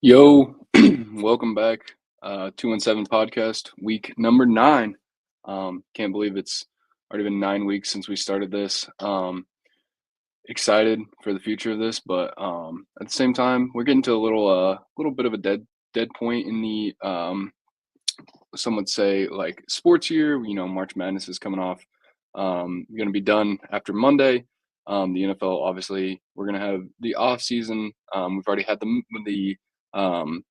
Yo, welcome back. 217 podcast, week number 9. Can't believe it's already been 9 weeks since we started this. Excited for the future of this, but at the same time, we're getting to a little bit of a dead point in the some would say like sports year. March Madness is coming off. Going to be done after Monday. The NFL, obviously, we're going to have the off season. We've already had the um,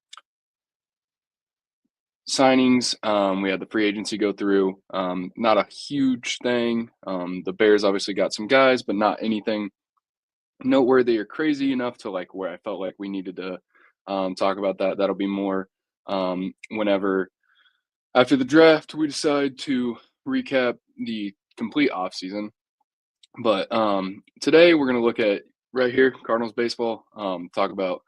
signings. We had the free agency go through. Not a huge thing. The Bears obviously got some guys, but not anything noteworthy or crazy enough to like where I felt like we needed to talk about that. That'll be more whenever after the draft we decide to recap the complete offseason. But today we're going to look at right here Cardinals baseball. Talk about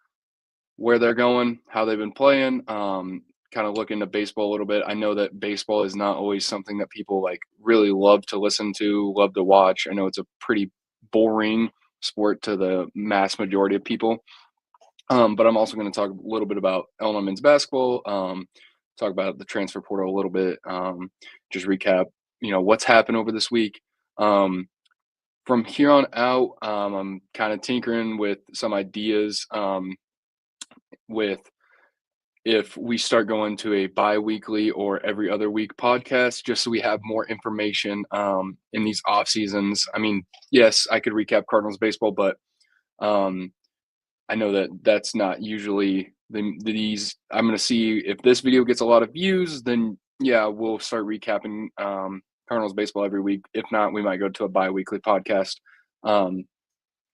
where they're going, how they've been playing, kind of look into baseball a little bit. I know that baseball is not always something that people like really love to listen to, love to watch. I know it's a pretty boring sport to the mass majority of people. But I'm also going to talk a little bit about Illinois men's basketball, talk about the transfer portal a little bit, just recap, what's happened over this week. From here on out, I'm kind of tinkering with some ideas with if we start going to a bi-weekly or every other week podcast, just so we have more information in these off seasons. I mean, yes, I could recap Cardinals baseball, but I know that that's not usually these. I'm going to see if this video gets a lot of views, then yeah, we'll start recapping Cardinals baseball every week. If not, we might go to a bi-weekly podcast. And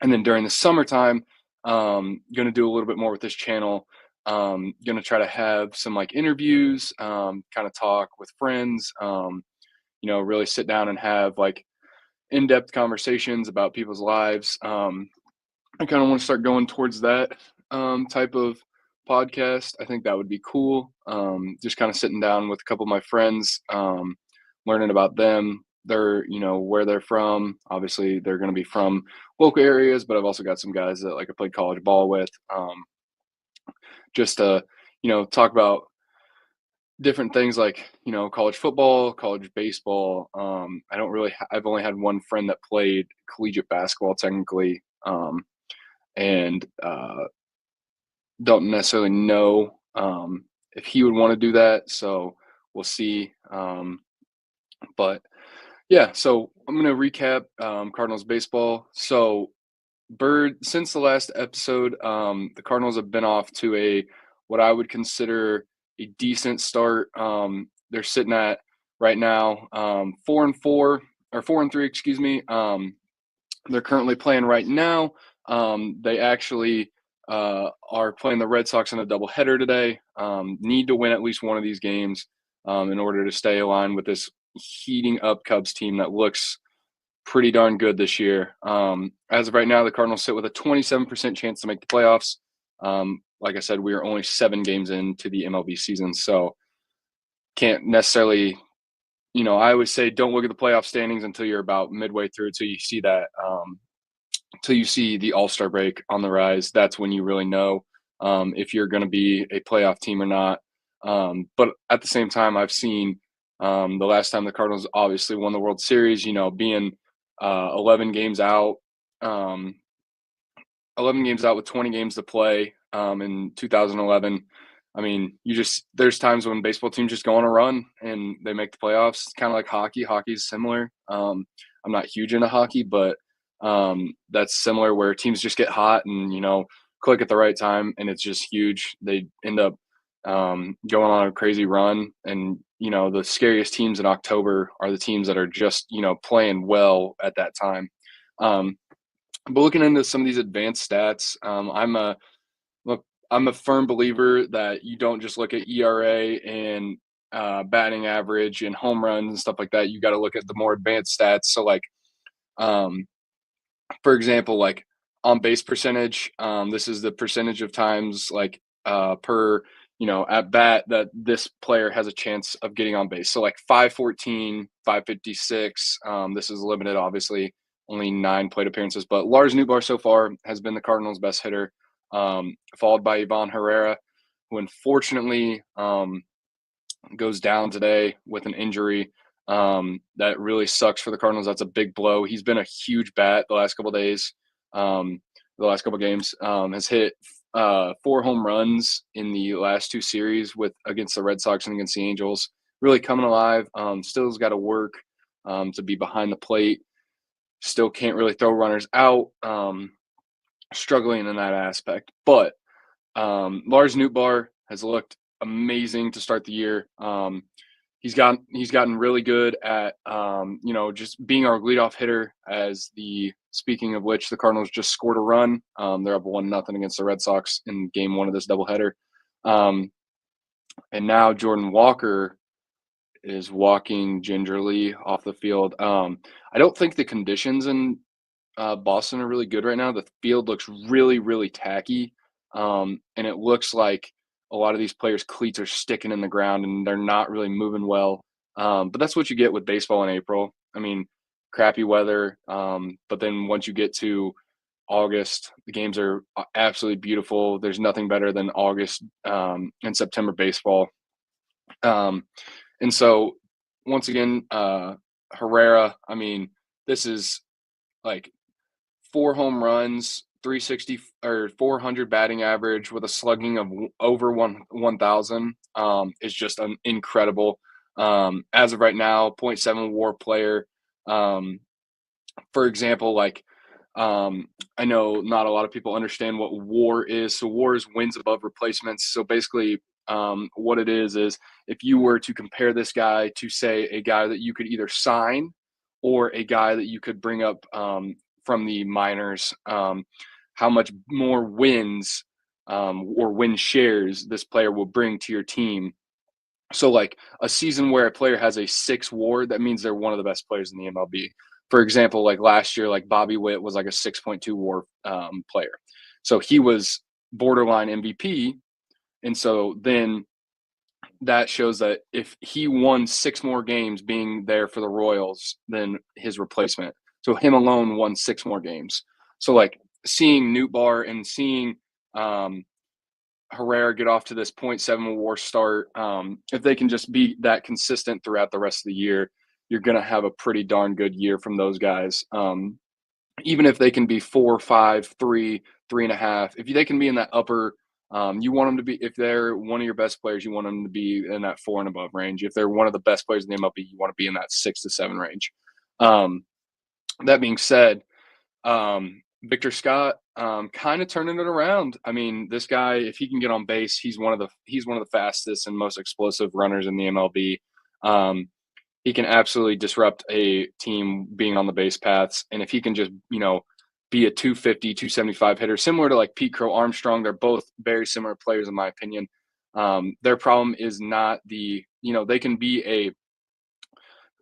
then during the summertime, going to do a little bit more with this channel. Going to try to have some like interviews, kind of talk with friends, really sit down and have like in-depth conversations about people's lives. I kind of want to start going towards that type of podcast. I think that would be cool. Just kind of sitting down with a couple of my friends, learning about them, where they're from. Obviously, they're going to be from local areas, but I've also got some guys that like I played college ball with. Just to, talk about different things like, college football, college baseball. I've only had one friend that played collegiate basketball technically. And don't necessarily know if he would want to do that. So we'll see. But yeah, so I'm going to recap Cardinals baseball. So since the last episode, the Cardinals have been off to what I would consider a decent start. They're sitting at right now 4-4 or 4-3, excuse me. They're currently playing right now. They actually are playing the Red Sox in a doubleheader today. Need to win at least one of these games in order to stay aligned with this heating up Cubs team that looks pretty darn good this year. As of right now, the Cardinals sit with a 27% chance to make the playoffs. Like I said, we are only 7 games into the MLB season, so can't necessarily, I always say don't look at the playoff standings until you're about midway through, till you see that, till you see the All-Star break on the rise. That's when you really know if you're going to be a playoff team or not. But at the same time, I've seen the last time the Cardinals obviously won the World Series, being 11 games out, 11 games out with 20 games to play in 2011. I mean, there's times when baseball teams just go on a run and they make the playoffs, kind of like hockey. Hockey's similar. I'm not huge into hockey, but that's similar where teams just get hot and, click at the right time and it's just huge. They end up going on a crazy run. And, the scariest teams in October are the teams that are just, playing well at that time. But looking into some of these advanced stats, I'm a firm believer that you don't just look at ERA and batting average and home runs and stuff like that. You got to look at the more advanced stats. So like, for example, like on base percentage, this is the percentage of times like per, at bat that this player has a chance of getting on base. So like 514, 556. This is limited, obviously, only 9 plate appearances. But Lars Nootbaar so far has been the Cardinals' best hitter, followed by Ivan Herrera. who unfortunately goes down today with an injury. That really sucks for the Cardinals. That's a big blow. He's been a huge bat the last couple of days, the last couple of games. Has hit 4 home runs in the last 2 series with against the Red Sox and against the Angels. Really coming alive. Still has got to work to be behind the plate. Still can't really throw runners out. Struggling in that aspect. But Lars Nootbaar has looked amazing to start the year. He's gotten really good at just being our leadoff hitter. Speaking of which, the Cardinals just scored a run. They're up 1-0 against the Red Sox in Game 1 of this doubleheader. And now Jordan Walker is walking gingerly off the field. I don't think the conditions in Boston are really good right now. The field looks really, really tacky, and it looks like a lot of these players' cleats are sticking in the ground and they're not really moving well. But that's what you get with baseball in April. I mean, crappy weather, but then once you get to August, the games are absolutely beautiful. There's nothing better than August and September baseball. And so, once again, Herrera, I mean, this is like 4 home runs, 360 or 400 batting average with a slugging of over 1,000 is just incredible. As of right now, .7 WAR player. For example, I know not a lot of people understand what WAR is. So WAR is wins above replacements. So basically, what it is if you were to compare this guy to, say, a guy that you could either sign or a guy that you could bring up from the minors, how much more wins or win shares this player will bring to your team. So like a season where a player has a 6 WAR, that means they're one of the best players in the MLB. For example, like last year, like Bobby Witt was like a 6.2 WAR player. So he was borderline MVP. And so then that shows that if he won 6 more games being there for the Royals than his replacement, so him alone won 6 more games. So like seeing Nootbaar and seeing Herrera get off to this .7 WAR start, if they can just be that consistent throughout the rest of the year, you're going to have a pretty darn good year from those guys. Even if they can be 4, 5, 3, 3.5, if they can be in that upper, you want them to be, if they're one of your best players, you want them to be in that 4 and above range. If they're one of the best players in the MLB, you want to be in that 6 to 7 range. That being said, Victor Scott, kind of turning it around. I mean, this guy, if he can get on base, he's one of the fastest and most explosive runners in the MLB. He can absolutely disrupt a team being on the base paths. And if he can just, be a 250, 275 hitter, similar to like Pete Crow Armstrong, they're both very similar players in my opinion. Their problem is not they can be a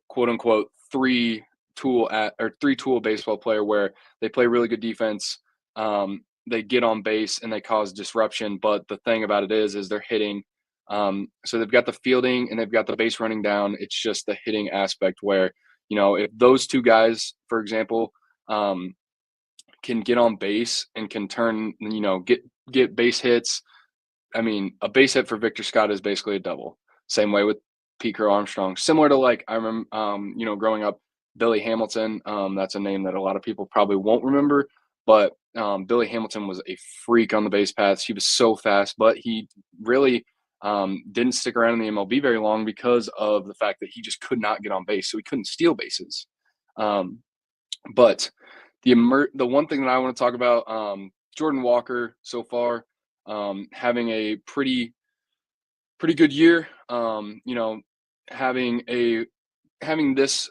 quote unquote 3-tool baseball player where they play really good defense. They get on base and they cause disruption. But the thing about it is they're hitting. So they've got the fielding and they've got the base running down. It's just the hitting aspect where, if those two guys, for example, can get on base and can turn, get base hits. I mean, a base hit for Victor Scott is basically a double. Same way with Pete Crow Armstrong. Similar to I remember, growing up, Billy Hamilton. That's a name that a lot of people probably won't remember, but Billy Hamilton was a freak on the base paths. He was so fast, but he really didn't stick around in the MLB very long because of the fact that he just could not get on base, so he couldn't steal bases. But the one thing that I want to talk about, Jordan Walker so far, having a pretty good year. Having this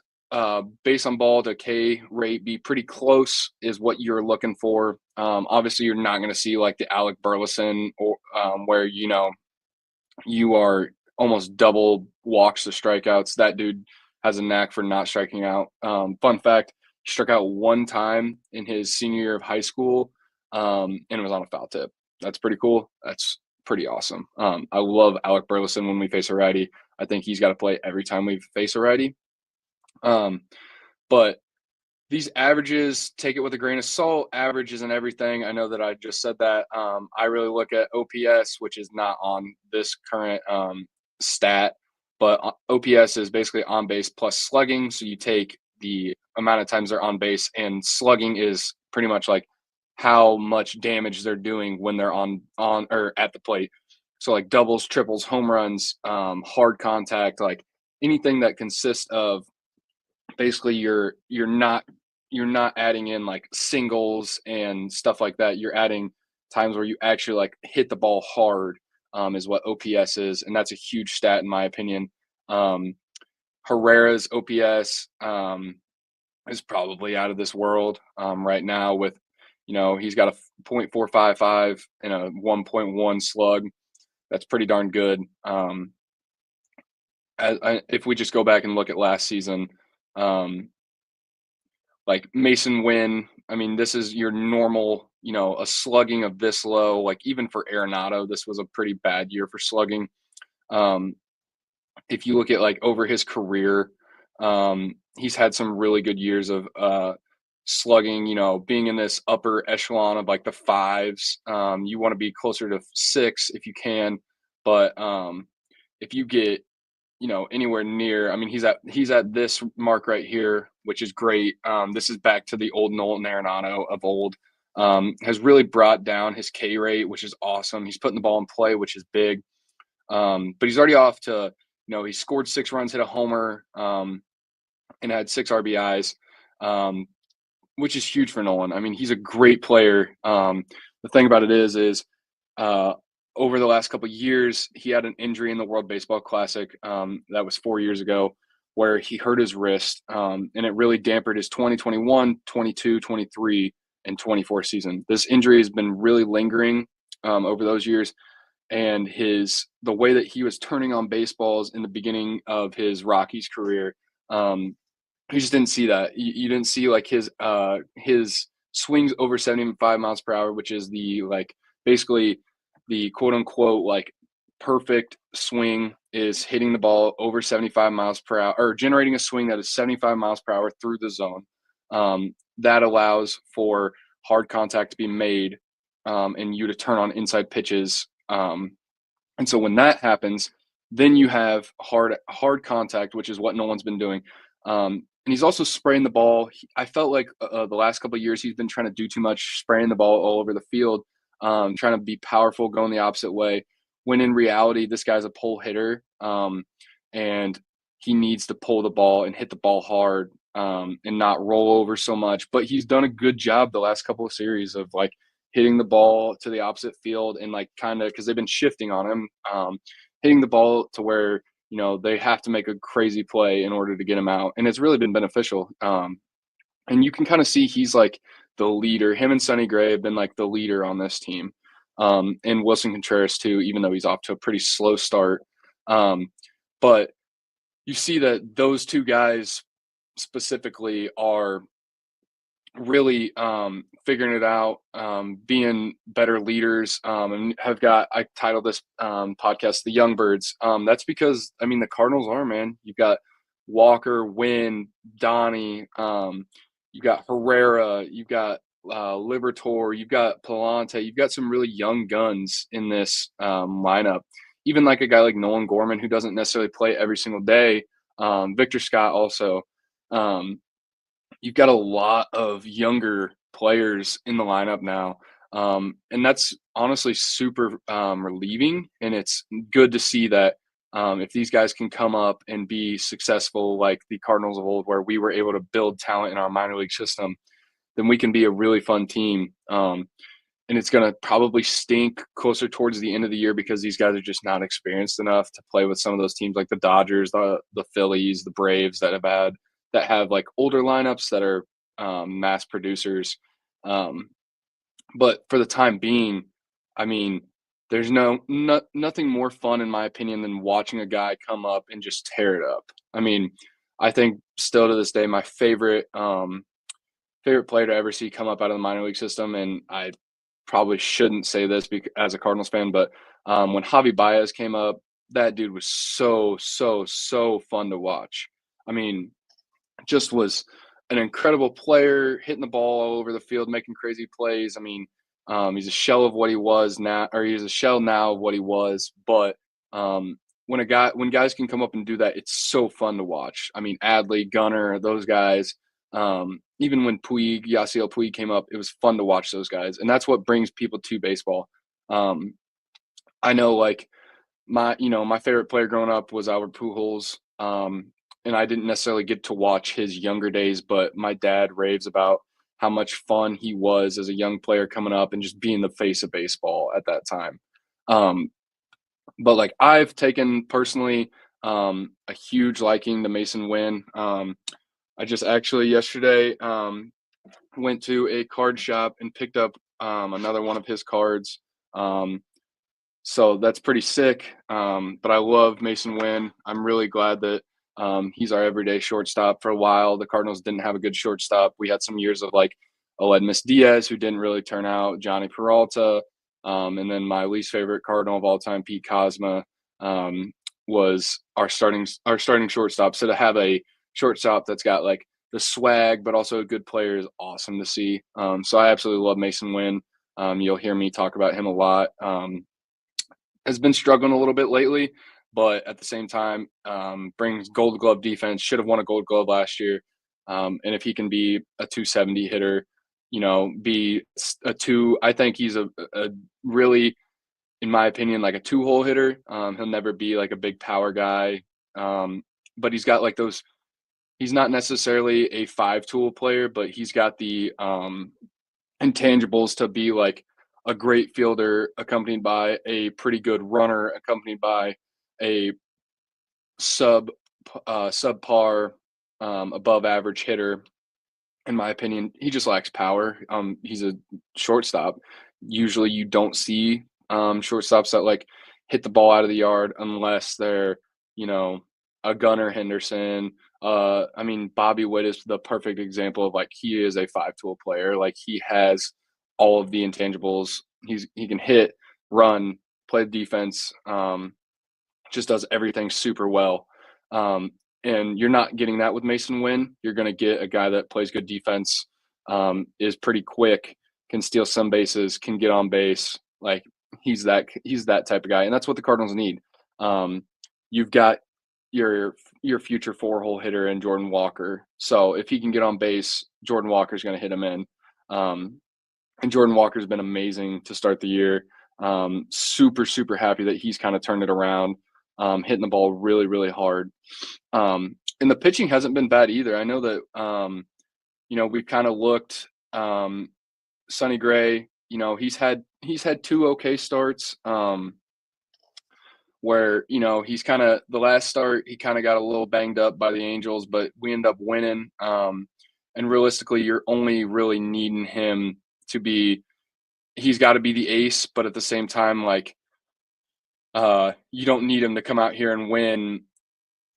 base on ball to K rate be pretty close is what you're looking for. Obviously, you're not going to see like the Alec Burleson or where you are almost double walks to strikeouts. That dude has a knack for not striking out. Fun fact: he struck out 1 time in his senior year of high school, and it was on a foul tip. That's pretty cool. That's pretty awesome. I love Alec Burleson when we face a righty. I think he's got to play every time we face a righty. But these averages, take it with a grain of salt. Average isn't everything. I know that I just said that. I really look at OPS, which is not on this current stat, but OPS is basically on base plus slugging. So you take the amount of times they're on base, and slugging is pretty much like how much damage they're doing when they're on or at the plate. So like doubles, triples, home runs, hard contact, like anything that consists of basically you're not adding in like singles and stuff like that. You're adding times where you actually like hit the ball hard, is what OPS is, and that's a huge stat in my opinion. Um, Herrera's OPS is probably out of this world right now. With he's got a .455 and a 1.1 slug. That's pretty darn good. If we just go back and look at last season, um, like Mason Wynn, I mean, this is your normal, a slugging of this low. Like even for Arenado, this was a pretty bad year for slugging. Um, if you look at like over his career, he's had some really good years of slugging, being in this upper echelon of like the fives. You want to be closer to six if you can, but if you get anywhere near. I mean, he's at this mark right here, which is great. This is back to the old Nolan Arenado of old. Has really brought down his K rate, which is awesome. He's putting the ball in play, which is big. But he's already off to, he scored 6 runs, hit a homer, and had 6 RBIs, which is huge for Nolan. I mean, he's a great player. The thing about it is uh, over the last couple of years, he had an injury in the World Baseball Classic that was 4 years ago, where he hurt his wrist, and it really dampened his 2021, 22, 23, and 24 season. This injury has been really lingering over those years, and the way that he was turning on baseballs in the beginning of his Rockies career, you just didn't see that. You didn't see like his swings over 75 miles per hour, which is the like basically the quote unquote like perfect swing is hitting the ball over 75 miles per hour, or generating a swing that is 75 miles per hour through the zone. That allows for hard contact to be made, and you to turn on inside pitches. And so when that happens, then you have hard contact, which is what Nolan's been doing. And he's also spraying the ball. I felt like the last couple of years he's been trying to do too much, spraying the ball all over the field, trying to be powerful, going the opposite way. When in reality, this guy's a pull hitter, and he needs to pull the ball and hit the ball hard, and not roll over so much. But he's done a good job the last couple of series of like hitting the ball to the opposite field and like kind of because they've been shifting on him, hitting the ball to where they have to make a crazy play in order to get him out, and it's really been beneficial. And you can kind of see he's like the leader. Him and Sonny Gray have been like the leader on this team, and Wilson Contreras too, even though he's off to a pretty slow start. But you see that those two guys specifically are really figuring it out, being better leaders, and I titled this podcast "The Young Birds." That's because I mean the Cardinals are, man. You've got Walker, Wynn, Donnie, you've got Herrera, you've got Liberatore, you've got Palante, you've got some really young guns in this lineup. Even like a guy like Nolan Gorman, who doesn't necessarily play every single day. Victor Scott also. You've got a lot of younger players in the lineup now. And that's honestly super relieving. And it's good to see that if these guys can come up and be successful like the Cardinals of old, where we were able to build talent in our minor league system, then we can be a really fun team. And it's going to probably stink closer towards the end of the year because these guys are just not experienced enough to play with some of those teams like the Dodgers, the Phillies, the Braves that have like older lineups that are mass producers. But for the time being, I mean, there's nothing more fun in my opinion than watching a guy come up and just tear it up. I mean, I think still to this day, my favorite player to ever see come up out of the minor league system, and I probably shouldn't say this as a Cardinals fan, but when Javi Baez came up, that dude was so fun to watch. I mean, just was an incredible player, hitting the ball all over the field, making crazy plays. I mean, he's a shell of what he was now, or he's a shell now of what he was. But um, when guys can come up and do that, it's so fun to watch. I mean, Adley, Gunner, those guys. Even when Yasiel Puig came up, it was fun to watch those guys, and that's what brings people to baseball. Um, I know, like my favorite player growing up was Albert Pujols. And I didn't necessarily get to watch his younger days, but my dad raves about how much fun he was as a young player coming up and just being the face of baseball at that time. Um, but like I've taken personally a huge liking to Mason Wynn. I just actually yesterday went to a card shop and picked up another one of his cards. Um, so that's pretty sick. But I love Mason Wynn. I'm really glad that he's our everyday shortstop. For a while, the Cardinals didn't have a good shortstop. We had some years of like Aledmus Diaz, who didn't really turn out, Johnny Peralta, and then my least favorite Cardinal of all time, Pete Cosma, um, was our starting shortstop. So to have a shortstop that's got like the swag, but also a good player is awesome to see. So I absolutely love Mason Wynn. You'll hear me talk about him a lot. Has been struggling a little bit lately, but at the same time, brings Gold Glove defense. Should have won a Gold Glove last year. And if he can be a 270 hitter, be a two, I think he's a really, in my opinion, like a two-hole hitter. He'll never be like a big power guy, but he's got like those. He's not necessarily a five-tool player, but he's got the intangibles to be like a great fielder accompanied by a pretty good runner accompanied by a sub subpar above average hitter. In my opinion, he just lacks power. He's a shortstop. Usually you don't see shortstops that like hit the ball out of the yard unless they're, you know, a Gunnar Henderson. I mean, Bobby Witt is the perfect example of like he is a five-tool player. Like he has all of the intangibles. He can hit, run, play defense. Just does everything super well. Um, and you're not getting that with Mason Wynn. You're going to get a guy that plays good defense, is pretty quick, can steal some bases, can get on base. Like he's that type of guy, and that's what the Cardinals need. You've got your future four-hole hitter in Jordan Walker. So if he can get on base, Jordan Walker's going to hit him in. Um, and Jordan Walker's been amazing to start the year. Super, super happy that he's kind of turned it around, hitting the ball really, really hard. And the pitching hasn't been bad either. I know that, we've kind of looked, Sonny Gray, he's had two okay starts, where, he's kind of the last start, he kind of got a little banged up by the Angels, but we end up winning. And realistically, you're only really needing him to be, he's got to be the ace, but at the same time, like, you don't need him to come out here and win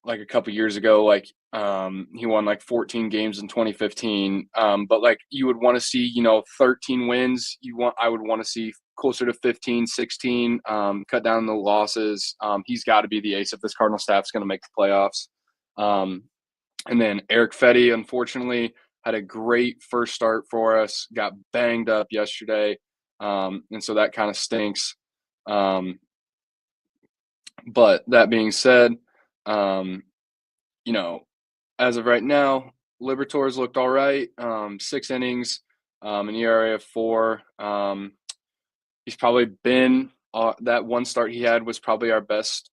like a couple years ago. Like, he won like 14 games in 2015. But like you would want to see, 13 wins. I would want to see closer to 15, 16, cut down the losses. He's got to be the ace if this Cardinal staff is going to make the playoffs. And then Eric Fetty, unfortunately, had a great first start for us, got banged up yesterday. And so that kind of stinks. But that being said, as of right now, Liberators looked all right. 6 innings, an ERA of 4. He's probably been that one start he had was probably our best,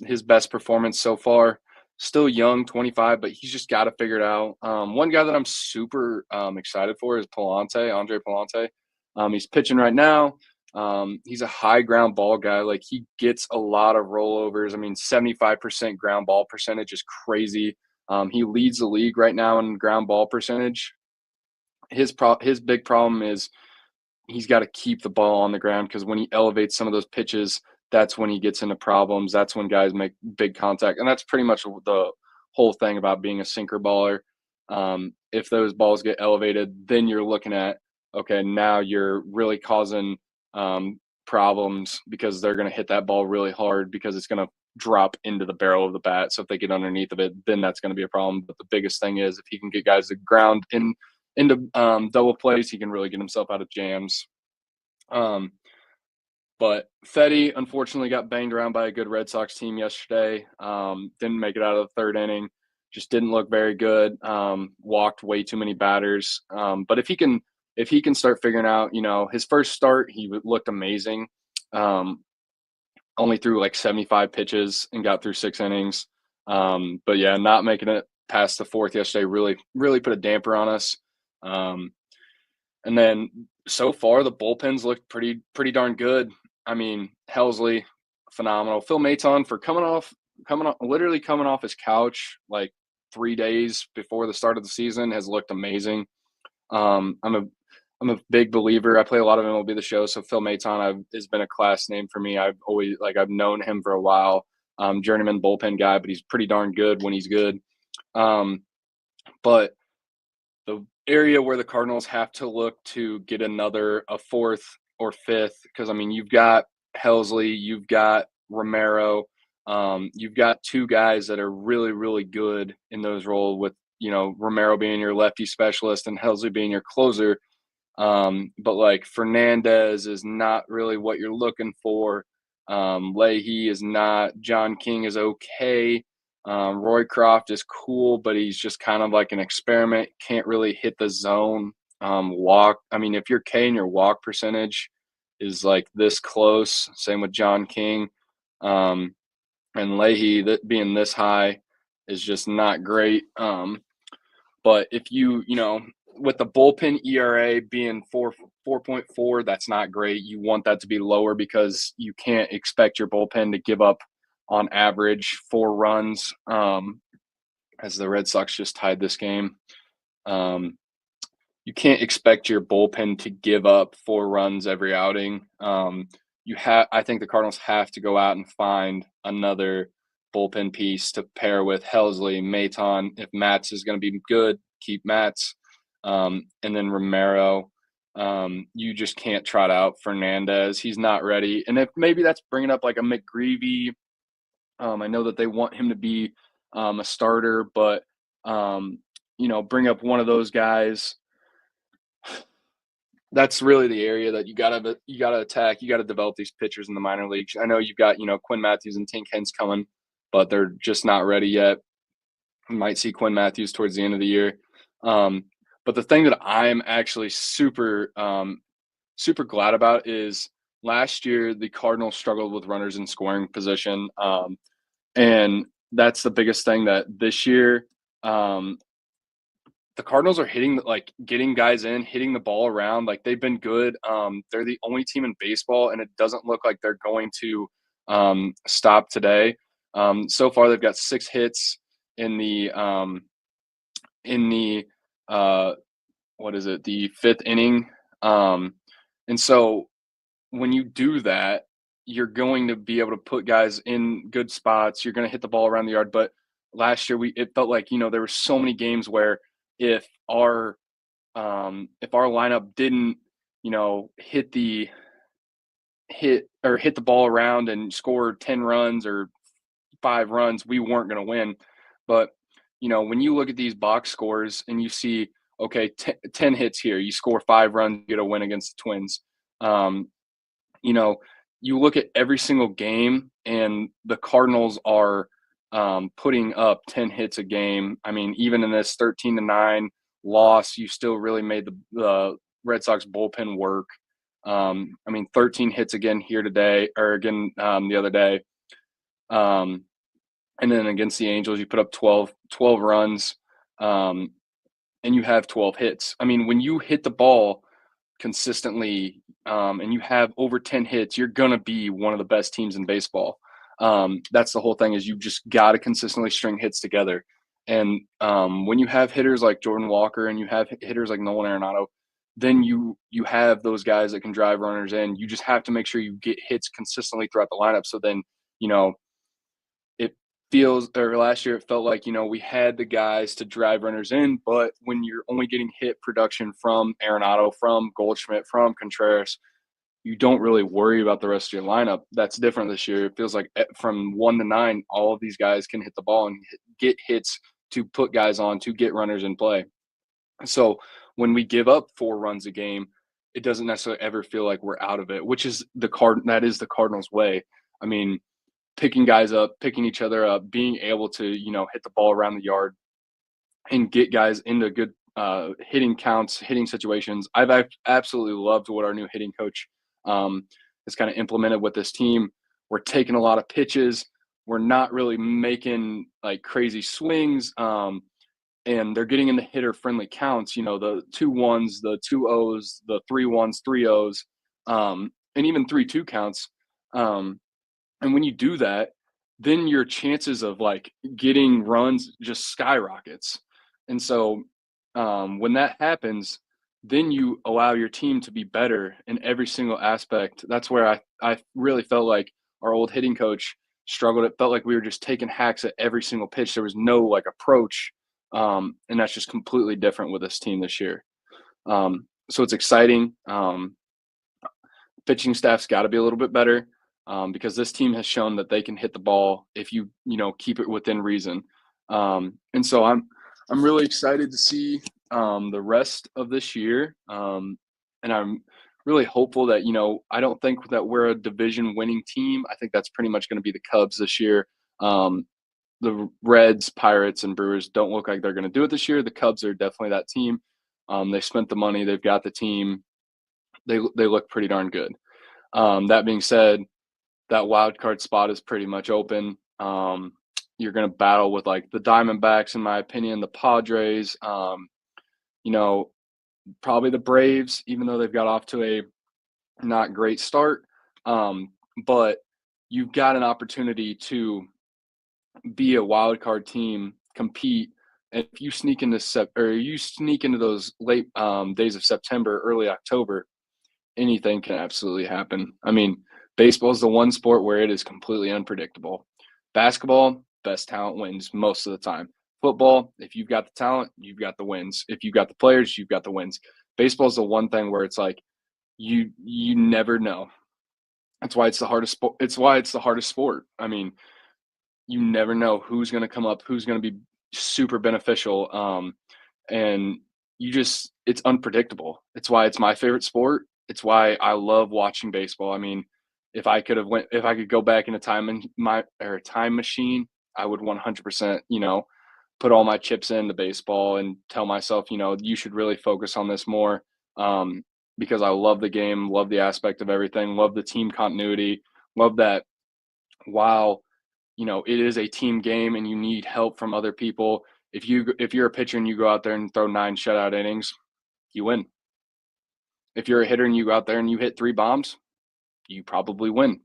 his best performance so far. Still young, 25, but he's just got to figure it out. One guy that I'm super excited for is Andre Palante. He's pitching right now. He's a high ground ball guy. Like he gets a lot of rollovers. I mean, 75% ground ball percentage is crazy. He leads the league right now in ground ball percentage. His big problem is he's got to keep the ball on the ground because when he elevates some of those pitches, that's when he gets into problems. That's when guys make big contact. And that's pretty much the whole thing about being a sinker baller. If those balls get elevated, then you're looking at, okay, now you're really causing problems because they're going to hit that ball really hard because it's going to drop into the barrel of the bat. So if they get underneath of it, then that's going to be a problem. But the biggest thing is if he can get guys to ground into double plays, he can really get himself out of jams. But Fetty unfortunately got banged around by a good Red Sox team yesterday. Didn't make it out of the third inning. Just didn't look very good. Walked way too many batters. But if he can start figuring out, his first start, he looked amazing. Only threw like 75 pitches and got through 6 innings. But yeah, not making it past the fourth yesterday really, really put a damper on us. And then so far the bullpens looked pretty darn good. I mean, Helsley, phenomenal. Phil Maton for literally coming off his couch like 3 days before the start of the season has looked amazing. I'm a big believer. I play a lot of MLB The Show, so Phil Maton has been a class name for me. I've known him for a while. Journeyman bullpen guy, but he's pretty darn good when he's good. But the area where the Cardinals have to look to get a fourth or fifth, because I mean you've got Helsley, you've got Romero, you've got 2 guys that are really, really good in those roles, with Romero being your lefty specialist and Helsley being your closer. But like Fernandez is not really what you're looking for. Leahy is not. John King is okay. Roycroft is cool, but he's just kind of like an experiment. Can't really hit the zone. Walk. I mean, if your K and your walk percentage is like this close, same with John King, and Leahy, that being this high is just not great. But if with the bullpen ERA being 4.4, that's not great. You want that to be lower because you can't expect your bullpen to give up on average 4 runs, as the Red Sox just tied this game. You can't expect your bullpen to give up 4 runs every outing. I think the Cardinals have to go out and find another bullpen piece to pair with Helsley, Maton. If Matz is going to be good, keep Matz. And then Romero. You just can't trot out Fernandez. He's not ready. And if maybe that's bringing up like a McGreevy. I know that they want him to be a starter, but bring up one of those guys. That's really the area that you gotta attack. You gotta develop these pitchers in the minor leagues. I know you've got Quinn Matthews and Tink Hens coming, but they're just not ready yet. You might see Quinn Matthews towards the end of the year. But the thing that I'm actually super glad about is last year the Cardinals struggled with runners in scoring position, and that's the biggest thing that this year the Cardinals are getting guys in, hitting the ball around. Like they've been good. They're the only team in baseball, and it doesn't look like they're going to stop today. So far, they've got 6 hits in the the 5th inning. And so when you do that, you're going to be able to put guys in good spots. You're going to hit the ball around the yard. But last year, it felt like there were so many games where if our lineup didn't hit the ball around and score 10 runs or 5 runs, we weren't going to win. But when you look at these box scores and you see, okay, 10 hits here, you score 5 runs, you get a win against the Twins. You look at every single game, and the Cardinals are putting up 10 hits a game. I mean, even in this 13-9 loss, you still really made the Red Sox bullpen work. 13 hits again here today, or again the other day. And then against the Angels, you put up 12 runs, and you have 12 hits. I mean, when you hit the ball consistently and you have over 10 hits, you're going to be one of the best teams in baseball. That's the whole thing, is you just got to consistently string hits together. And when you have hitters like Jordan Walker and you have hitters like Nolan Arenado, then you have those guys that can drive runners in. You just have to make sure you get hits consistently throughout the lineup. So then, last year it felt like, we had the guys to drive runners in, but when you're only getting hit production from Arenado, from Goldschmidt, from Contreras, you don't really worry about the rest of your lineup. That's different this year. It feels like from 1 to 9, all of these guys can hit the ball and get hits to put guys on to get runners in play. So when we give up 4 runs a game, it doesn't necessarily ever feel like we're out of it, which is that is the Cardinals way. I mean, picking guys up, picking each other up, being able to, hit the ball around the yard and get guys into good hitting counts, hitting situations. Absolutely loved what our new hitting coach has kind of implemented with this team. We're taking a lot of pitches. We're not really making like crazy swings. And they're getting into hitter friendly counts, the 2 1s, the 2 0s, the 3 1s, 3 0s, and even 3 2 counts. And when you do that, then your chances of like getting runs just skyrockets. And so when that happens, then you allow your team to be better in every single aspect. That's where I really felt like our old hitting coach struggled. It felt like we were just taking hacks at every single pitch. There was no like approach. And that's just completely different with this team this year. So it's exciting. Pitching staff's got to be a little bit better because this team has shown that they can hit the ball if you keep it within reason. And so I'm really excited to see the rest of this year. And I'm really hopeful that I don't think that we're a division winning team. I think that's pretty much going to be the Cubs this year. The Reds, Pirates, and Brewers don't look like they're going to do it this year. The Cubs are definitely that team. They spent the money. They've got the team. They look pretty darn good. That being said, that wild card spot is pretty much open. You're going to battle with like the Diamondbacks, in my opinion, the Padres, probably the Braves, even though they've got off to a not great start. But you've got an opportunity to be a wild card team, compete, and if you sneak into those late days of September, early October, anything can absolutely happen. I mean, baseball is the one sport where it is completely unpredictable. Basketball, best talent wins most of the time. Football, if you've got the talent, you've got the wins. If you've got the players, you've got the wins. Baseball is the one thing where it's like you never know. That's why it's the hardest sport. It's why it's the hardest sport. I mean, you never know who's going to come up, who's going to be super beneficial. And it's unpredictable. It's why it's my favorite sport. It's why I love watching baseball. I mean, if I could go back in a time machine, I would 100%, put all my chips into baseball and tell myself, you should really focus on this more. Because I love the game, love the aspect of everything, love the team continuity, love that while it is a team game and you need help from other people. If you're a pitcher and you go out there and throw 9 shutout innings, you win. If you're a hitter and you go out there and you hit 3 bombs, you probably win.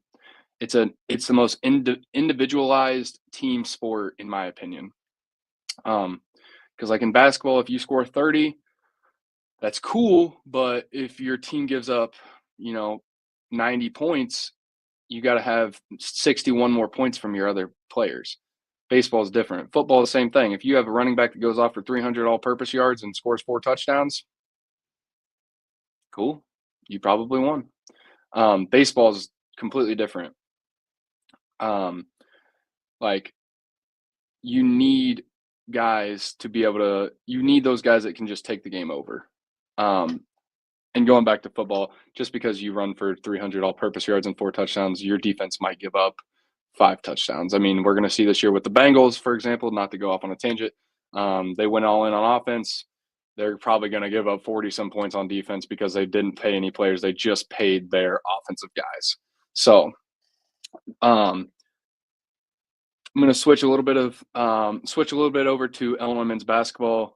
It's the most individualized team sport, in my opinion. Because like in basketball, if you score 30, that's cool. But if your team gives up, 90 points, you got to have 61 more points from your other players. Baseball is different. Football, the same thing. If you have a running back that goes off for 300 all-purpose yards and scores 4 touchdowns, cool. You probably won. Baseball is completely different. Like you need guys to be able to. You need those guys that can just take the game over. And going back to football, just because you run for 300 all-purpose yards and 4 touchdowns, your defense might give up 5 touchdowns. I mean, we're going to see this year with the Bengals, for example, not to go off on a tangent. They went all in on offense. They're probably going to give up 40-some points on defense because they didn't pay any players. They just paid their offensive guys. So I'm going to switch a little bit over to Illinois men's basketball.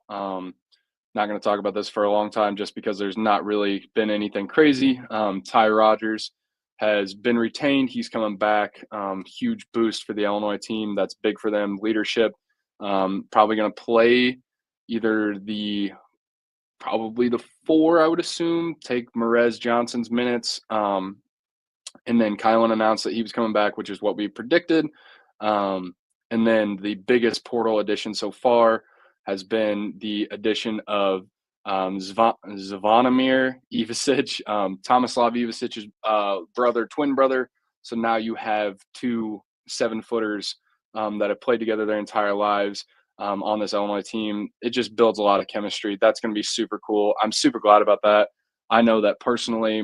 Not going to talk about this for a long time just because there's not really been anything crazy. Ty Rogers has been retained. He's coming back. Huge boost for the Illinois team. That's big for them. Leadership. Probably going to play either probably the 4, I would assume, take Merez Johnson's minutes. And then Kylan announced that he was coming back, which is what we predicted. And then the biggest portal addition so far has been the addition of Zvonimir Ivicic, Tomislav Ivicic's twin brother. So now you have two 7-footers that have played together their entire lives on this Illinois team. It just builds a lot of chemistry. That's going to be super cool. I'm super glad about that. I know that personally,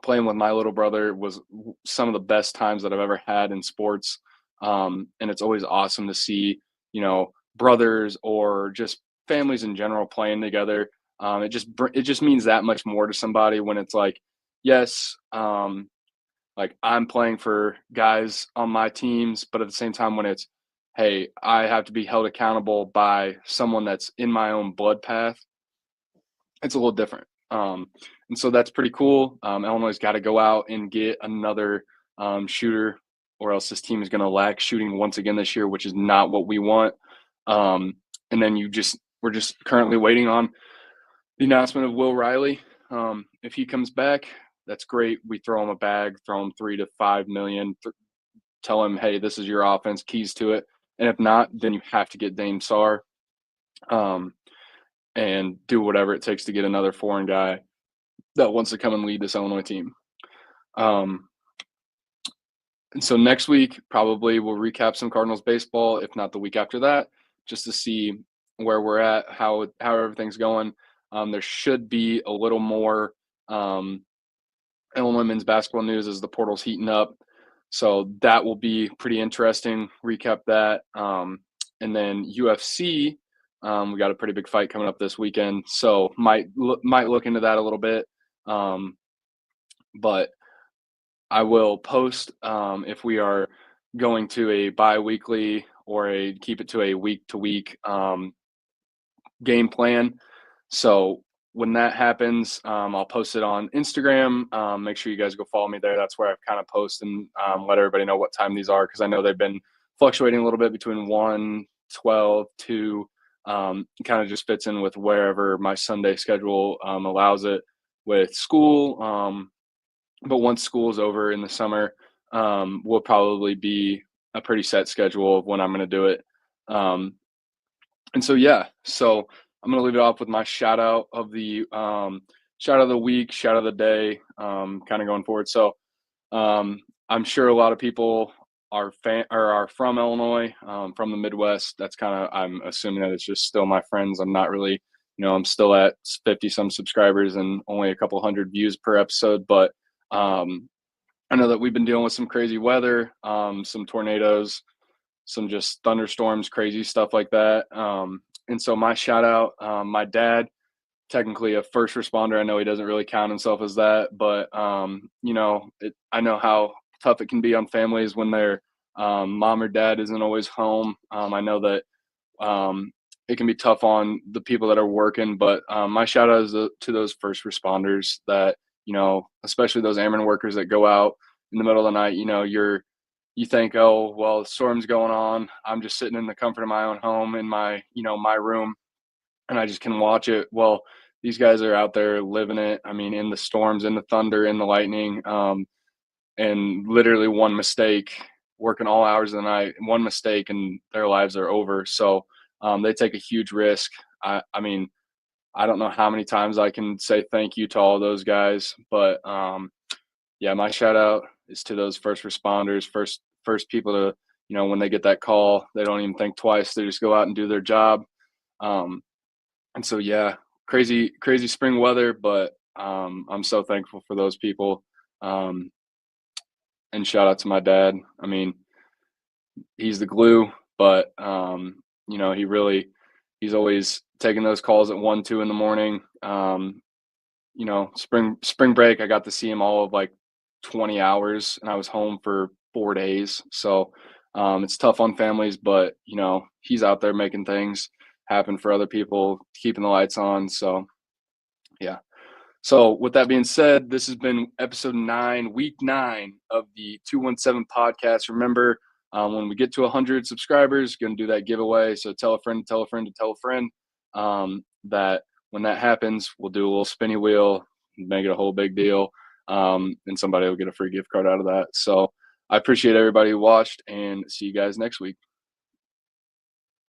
playing with my little brother was some of the best times that I've ever had in sports. And it's always awesome to see, brothers or just families in general playing together. It just means that much more to somebody when it's like, yes, like I'm playing for guys on my teams, but at the same time when it's, hey, I have to be held accountable by someone that's in my own blood path, it's a little different. And so that's pretty cool. Illinois got to go out and get another shooter, or else this team is going to lack shooting once again this year, which is not what we want. And then we're just currently waiting on the announcement of Will Riley. If he comes back, that's great. We throw him a bag, throw him $3 to $5 million, tell him, hey, this is your offense, keys to it. And if not, then you have to get Dame Sarr. And do whatever it takes to get another foreign guy that wants to come and lead this Illinois team. And so next week, probably we'll recap some Cardinals baseball, if not the week after that, just to see where we're at, how everything's going. There should be a little more Illinois men's basketball news as the portal's heating up. So that will be pretty interesting. Recap that. And then UFC, we got a pretty big fight coming up this weekend, so might look into that a little bit. But I will post if we are going to a bi-weekly or keep it to a week-to-week game plan. So when that happens, I'll post it on Instagram. Make sure you guys go follow me there. That's where I've kind of posted and let everybody know what time these are, because I know they've been fluctuating a little bit between 1, 12, 2. Kind of just fits in with wherever my Sunday schedule allows it with school. But once school is over in the summer, will probably be a pretty set schedule of when I'm going to do it. And so, yeah, so I'm going to leave it off with my shout out of the week, shout out of the day, kind of going forward. So I'm sure a lot of people are from Illinois, from the Midwest. That's I'm assuming that it's just still my friends. I'm not really, I'm still at 50 some subscribers and only a couple hundred views per episode. But I know that we've been dealing with some crazy weather, some tornadoes, some just thunderstorms, crazy stuff like that. And so my shout out, my dad, technically a first responder. I know he doesn't really count himself as that, but I know how tough it can be on families when their mom or dad isn't always home. I know that it can be tough on the people that are working, but my shout out is to those first responders that, especially those airmen workers that go out in the middle of the night. You think, oh, well, the storm's going on. I'm just sitting in the comfort of my own home in my, my room, and I just can watch it. Well, these guys are out there living it. I mean, in the storms, in the thunder, in the lightning, and literally one mistake, working all hours of the night, one mistake and their lives are over. So they take a huge risk. I mean, I don't know how many times I can say thank you to all those guys, but yeah, my shout out is to those first responders, first people to, when they get that call, they don't even think twice. They just go out and do their job. And so, yeah, crazy spring weather, but I'm so thankful for those people. And shout out to my dad. I mean, he's the glue, but he's always taking those calls at 1, 2 in the morning. Spring break, I got to see him all of like 20 hours, and I was home for 4 days. So it's tough on families, but he's out there making things happen for other people, keeping the lights on. So yeah. So with that being said, this has been episode 9, week 9 of the 217 podcast. Remember, when we get to 100 subscribers, going to do that giveaway. So tell a friend, tell a friend to tell a friend, that when that happens, we'll do a little spinny wheel, make it a whole big deal. And somebody will get a free gift card out of that. So I appreciate everybody who watched, and see you guys next week.